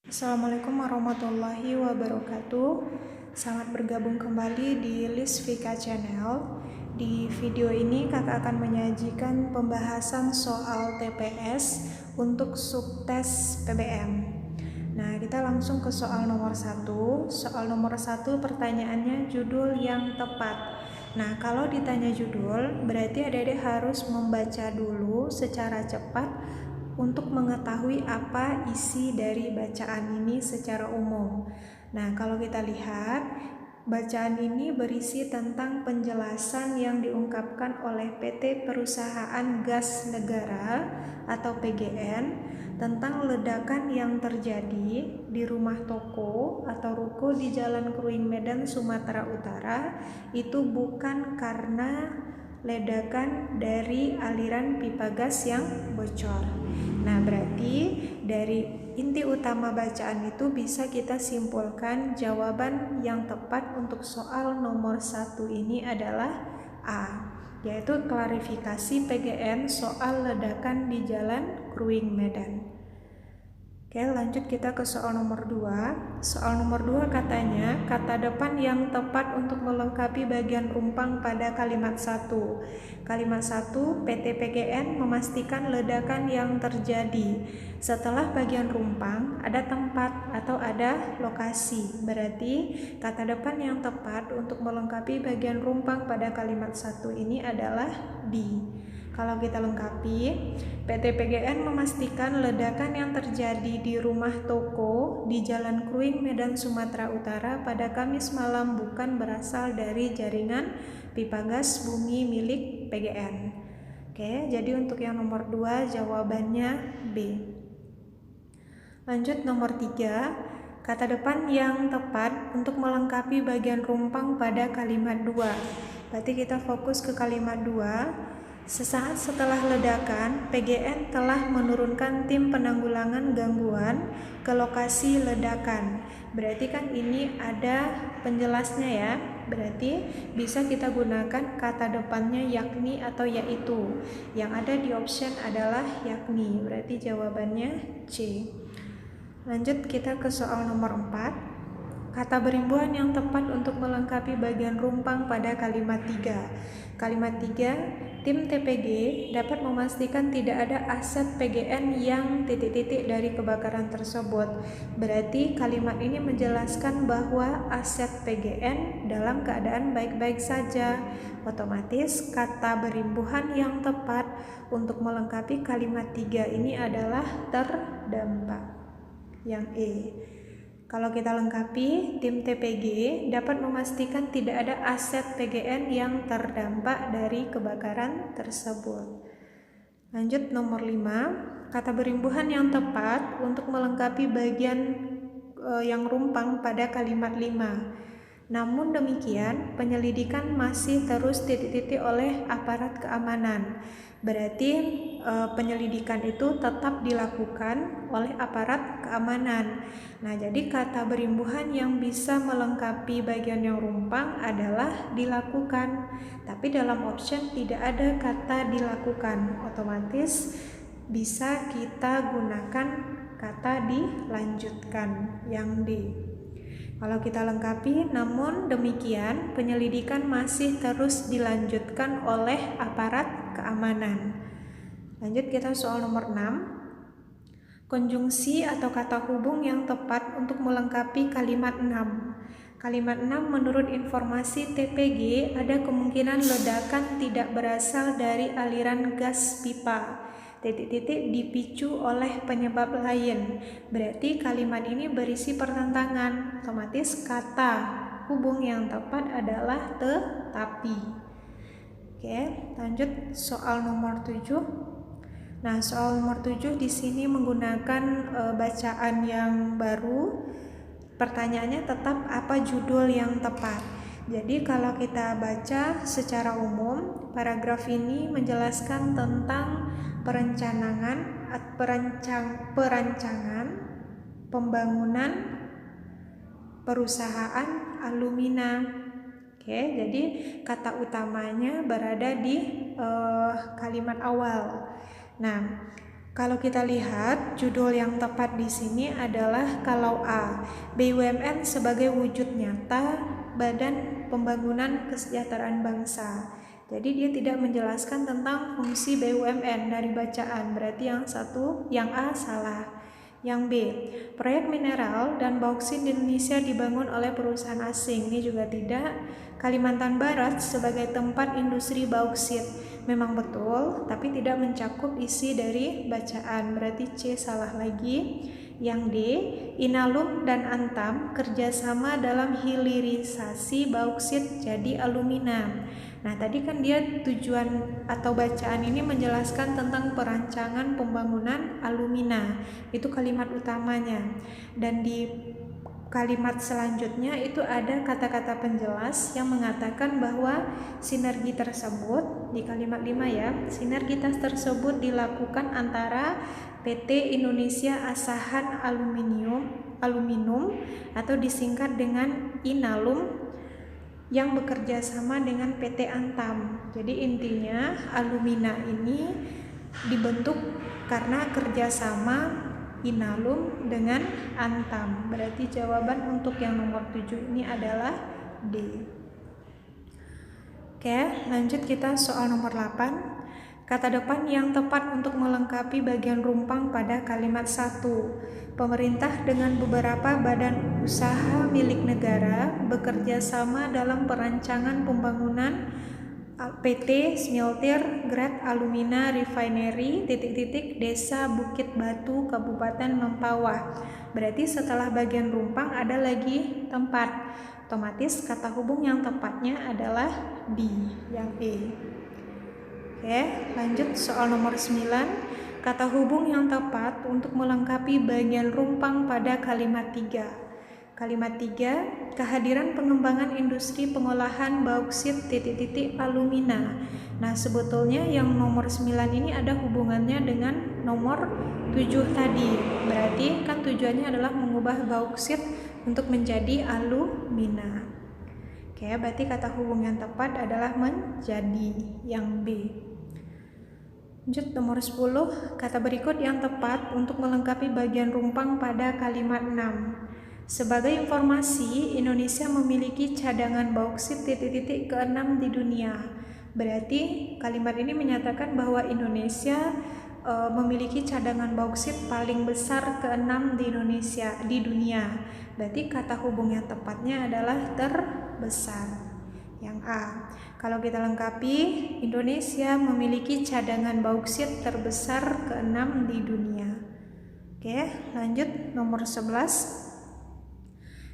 Assalamualaikum warahmatullahi wabarakatuh. Selamat bergabung kembali di List Vika Channel. Di video ini kakak akan menyajikan pembahasan soal TPS untuk subtes PBM. Nah, kita langsung ke soal nomor 1. Soal nomor 1 pertanyaannya judul yang tepat. Nah, kalau ditanya judul, berarti adik-adik harus membaca dulu secara cepat untuk mengetahui apa isi dari bacaan ini secara umum. Nah, kalau kita lihat, bacaan ini berisi tentang penjelasan yang diungkapkan oleh PT Perusahaan Gas Negara atau PGN tentang ledakan yang terjadi di rumah toko atau ruko di Jalan Kruing Medan, Sumatera Utara itu bukan karena ledakan dari aliran pipa gas yang bocor. Nah, berarti dari inti utama bacaan itu bisa kita simpulkan jawaban yang tepat untuk soal nomor 1 ini adalah A, yaitu klarifikasi PGN soal ledakan di Jalan Kruing Medan. Oke, lanjut kita ke soal nomor 2. Soal nomor 2 katanya, kata depan yang tepat untuk melengkapi bagian rumpang pada kalimat 1. Kalimat 1, PT PGN memastikan ledakan yang terjadi. Setelah bagian rumpang, ada tempat atau ada lokasi. Berarti kata depan yang tepat untuk melengkapi bagian rumpang pada kalimat 1 ini adalah D. Kalau kita lengkapi, PT PGN memastikan ledakan yang terjadi di rumah toko di Jalan Kruing Medan, Sumatera Utara pada Kamis malam bukan berasal dari jaringan pipa gas bumi milik PGN. Oke, jadi untuk yang nomor 2 jawabannya B. Lanjut nomor 3, kata depan yang tepat untuk melengkapi bagian rumpang pada kalimat 2. Berarti kita fokus ke kalimat 2. Sesaat setelah ledakan, PGN telah menurunkan tim penanggulangan gangguan ke lokasi ledakan. Berarti kan ini ada penjelasnya ya. Berarti bisa kita gunakan kata depannya yakni atau yaitu. Yang ada di option adalah yakni. Berarti jawabannya C. Lanjut kita ke soal nomor 4. Kata berimbuhan yang tepat untuk melengkapi bagian rumpang pada kalimat 3. Kalimat 3, tim TPG dapat memastikan tidak ada aset PGN yang titik-titik dari kebakaran tersebut. Berarti kalimat ini menjelaskan bahwa aset PGN dalam keadaan baik-baik saja. Otomatis kata berimbuhan yang tepat untuk melengkapi kalimat 3 ini adalah terdampak. Yang E. Kalau kita lengkapi, tim TPG dapat memastikan tidak ada aset PGN yang terdampak dari kebakaran tersebut. Lanjut nomor 5, kata berimbuhan yang tepat untuk melengkapi bagian yang rumpang pada kalimat 5. Namun demikian, penyelidikan masih terus titik-titik oleh aparat keamanan. Berarti penyelidikan itu tetap dilakukan oleh aparat keamanan. Nah, jadi kata berimbuhan yang bisa melengkapi bagian yang rumpang adalah dilakukan. Tapi dalam option tidak ada kata dilakukan. Otomatis bisa kita gunakan kata dilanjutkan yang D. Kalau kita lengkapi, namun demikian penyelidikan masih terus dilanjutkan oleh aparat keamanan. Lanjut kita soal nomor 6. Konjungsi atau kata hubung yang tepat untuk melengkapi kalimat 6. Kalimat 6, menurut informasi TPG ada kemungkinan ledakan tidak berasal dari aliran gas pipa. Titik-titik dipicu oleh penyebab lain. Berarti kalimat ini berisi pertentangan. Otomatis kata hubung yang tepat adalah tetapi. Oke, lanjut soal nomor 7. Nah, soal nomor 7 di sini menggunakan bacaan yang baru. Pertanyaannya tetap apa judul yang tepat. Jadi kalau kita baca secara umum, paragraf ini menjelaskan tentang perencanaan, pembangunan perusahaan alumina. Oke, jadi kata utamanya berada di kalimat awal. Nah, Kalau kita lihat, judul yang tepat di sini adalah kalau A, BUMN sebagai wujud nyata Badan Pembangunan Kesejahteraan Bangsa. Jadi dia tidak menjelaskan tentang fungsi BUMN dari bacaan, berarti yang A salah. Yang B, proyek mineral dan bauksit di Indonesia dibangun oleh perusahaan asing, ini juga tidak. Kalimantan Barat sebagai tempat industri bauksit, memang betul, tapi tidak mencakup isi dari bacaan, berarti C salah lagi. Yang D, Inalum dan Antam kerjasama dalam hilirisasi bauksit jadi alumina. Nah, tadi kan dia tujuan atau bacaan ini menjelaskan tentang perancangan pembangunan alumina. Itu kalimat utamanya. Dan di kalimat selanjutnya itu ada kata-kata penjelas yang mengatakan bahwa sinergi tersebut, di kalimat 5 ya, sinergitas tersebut dilakukan antara PT Indonesia Asahan Aluminum atau disingkat dengan Inalum yang bekerja sama dengan PT Antam. Jadi intinya alumina ini dibentuk karena kerjasama Inalum dengan Antam. Berarti jawaban untuk yang nomor 7 ini adalah D. Oke, lanjut kita soal nomor 8. Kata depan yang tepat untuk melengkapi bagian rumpang pada kalimat 1. Pemerintah dengan beberapa badan usaha milik negara bekerja sama dalam perancangan pembangunan PT Smelter Grade Alumina Refinery Desa Bukit Batu Kabupaten Mempawah. Berarti setelah bagian rumpang ada lagi tempat. Otomatis kata hubung yang tepatnya adalah D, yang E. Oke, lanjut soal nomor 9. Kata hubung yang tepat untuk melengkapi bagian rumpang pada kalimat 3. Kalimat 3, kehadiran pengembangan industri pengolahan bauksit alumina. Nah, sebetulnya yang nomor 9 ini ada hubungannya dengan nomor 7 tadi. Berarti kan tujuannya adalah mengubah bauksit untuk menjadi alumina. Oke, berarti kata hubung yang tepat adalah menjadi, yang B. Lanjut nomor 10, kata berikut yang tepat untuk melengkapi bagian rumpang pada kalimat 6. Sebagai informasi, Indonesia memiliki cadangan bauksit ke-6 di dunia. Berarti kalimat ini menyatakan bahwa Indonesia memiliki cadangan bauksit paling besar ke-6 di dunia. Berarti kata hubung yang tepatnya adalah terbesar, yang A. Kalau kita lengkapi, Indonesia memiliki cadangan bauksit terbesar ke-6 di dunia. Oke, lanjut nomor 11.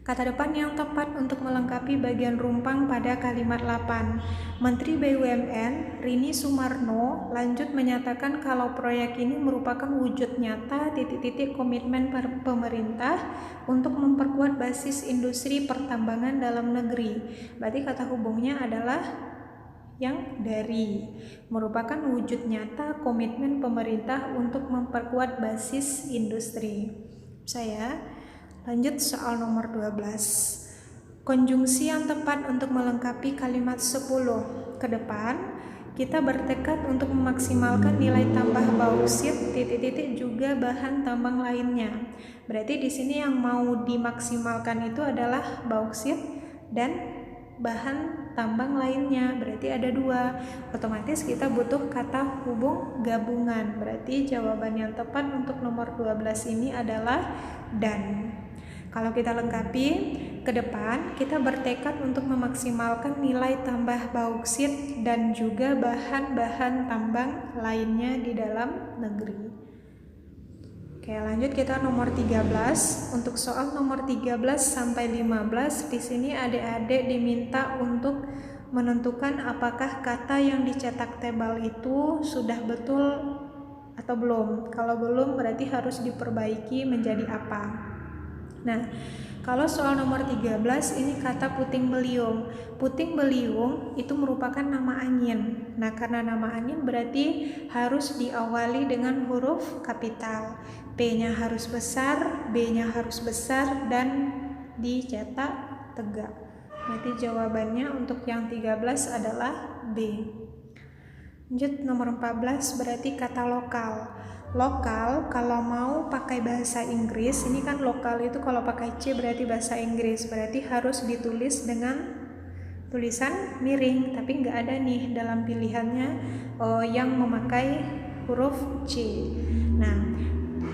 Kata depan yang tepat untuk melengkapi bagian rumpang pada kalimat 8. Menteri BUMN Rini Sumarno lanjut menyatakan kalau proyek ini merupakan wujud nyata komitmen pemerintah untuk memperkuat basis industri pertambangan dalam negeri. Berarti kata hubungnya adalah yang dari, merupakan wujud nyata komitmen pemerintah untuk memperkuat basis industri. Saya lanjut soal nomor 12. Konjungsi yang tepat untuk melengkapi kalimat 10. Ke depan kita bertekad untuk memaksimalkan nilai tambah bauksit juga bahan tambang lainnya. Berarti di sini yang mau dimaksimalkan itu adalah bauksit dan bahan tambang lainnya, berarti ada 2. Otomatis kita butuh kata hubung gabungan. Berarti jawaban yang tepat untuk nomor 12 ini adalah dan. Kalau kita lengkapi, ke depan kita bertekad untuk memaksimalkan nilai tambah bauksit dan juga bahan-bahan tambang lainnya di dalam negeri. Oke, lanjut kita nomor 13. Untuk soal nomor 13 sampai 15, di sini adik-adik diminta untuk menentukan apakah kata yang dicetak tebal itu sudah betul atau belum. Kalau belum berarti harus diperbaiki menjadi apa. Nah, kalau soal nomor 13 ini kata puting beliung. Puting beliung itu merupakan nama angin. Nah, karena nama angin berarti harus diawali dengan huruf kapital. P-nya harus besar, B-nya harus besar, dan dicetak tegak. Berarti jawabannya untuk yang 13 adalah B. Lanjut nomor 14 berarti kata lokal. lokal kalau mau pakai bahasa Inggris, ini kan lokal itu kalau pakai C berarti bahasa Inggris, berarti harus ditulis dengan tulisan miring, tapi nggak ada nih dalam pilihannya yang memakai huruf C. Nah,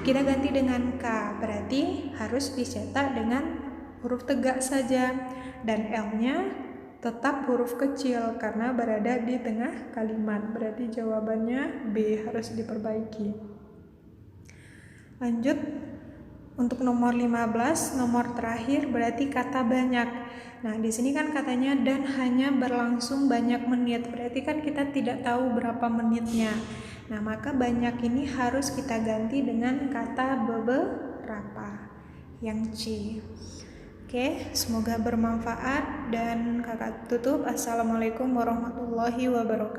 kita ganti dengan K, berarti harus dicetak dengan huruf tegak saja, dan L-nya tetap huruf kecil karena berada di tengah kalimat, berarti jawabannya B, harus diperbaiki. Lanjut, untuk nomor 15, nomor terakhir berarti kata banyak. Nah, di sini kan katanya dan hanya berlangsung banyak menit, berarti kan kita tidak tahu berapa menitnya. Nah, maka banyak ini harus kita ganti dengan kata beberapa, yang C. Oke, semoga bermanfaat dan kakak tutup. Assalamualaikum warahmatullahi wabarakatuh.